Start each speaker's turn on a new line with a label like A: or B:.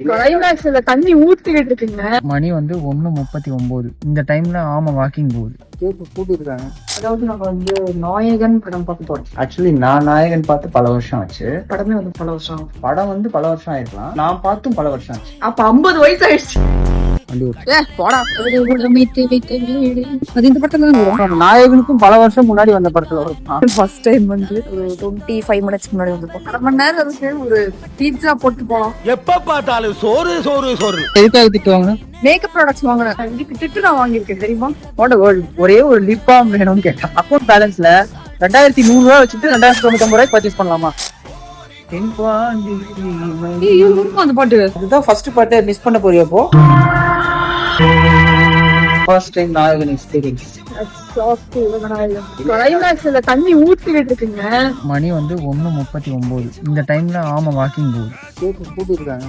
A: கிளைமேக்ஸ்ல தண்ணி ஊத்திக்கிட்டு இருக்குங்க.
B: மணி வந்து 1:39. இந்த டைம்ல ஆமா வாக்கிங் போகுது.
C: கேக்கு கூட்டிருக்காங்க.
A: அதாவது நம்ம வந்து நாயகன் படம் பார்க்க போறோம்.
C: ஆக்சுவலி நான் நாயகன் பார்த்து பல வருஷம் ஆச்சு.
A: படமே வந்து பல வருஷம்.
C: படம் வந்து பல வருஷம் ஆயிருக்கலாம், நான் பார்த்தும் பல வருஷம் ஆச்சு.
A: அப்ப 50 வயசு ஆயிடுச்சு.
C: நாயகனுக்கும் பல வருஷம் முன்னாடி வந்த படத்துல வரும்.
A: ஃபர்ஸ்ட் டைம் வந்து ஒரு 25 மினிட்ஸ் முன்னாடி வந்து அரை மணி நேரம் இருக்கு. ஒரு பீட்சா போட்டு போலாம்.
D: எப்ப பார்த்தாலும் சோறு சோறு சோறு.
C: எதுக்காக திட்டுவாங்க?
A: மேக்கப் ப்ராடக்ட்ஸ் வாங்கினேன். இதுக்கு திட்டு நான் வாங்கியிருக்கேன் தெரியுமா?
C: ஒரே ஒரு லிப் பாம் வேணும்னு கேட்டேன். அக்கௌண்ட் பேலன்ஸ்ல 2100 ரூபாய் வச்சுட்டு 2099 ரூபாய்க்கு பர்ச்சேஸ் பண்ணலாமா?
A: அந்த பாட்டு
C: இதுதான் ஃபர்ஸ்ட் பாட்டு. மிஸ் பண்ண போறியப்போ ஃபர்ஸ்ட் டைம் நாயகன் எக்ஸ்பீரியன்ஸ்.
A: கிளைமேக்ஸ்ல தண்ணி ஊத்திக்கிட்டு இருக்குங்க.
B: மணி வந்து 1:39. இந்த டைம்ல ஆமா வாக்கிங் போகுது.
C: கேக்கு கூட்டிருக்காங்க.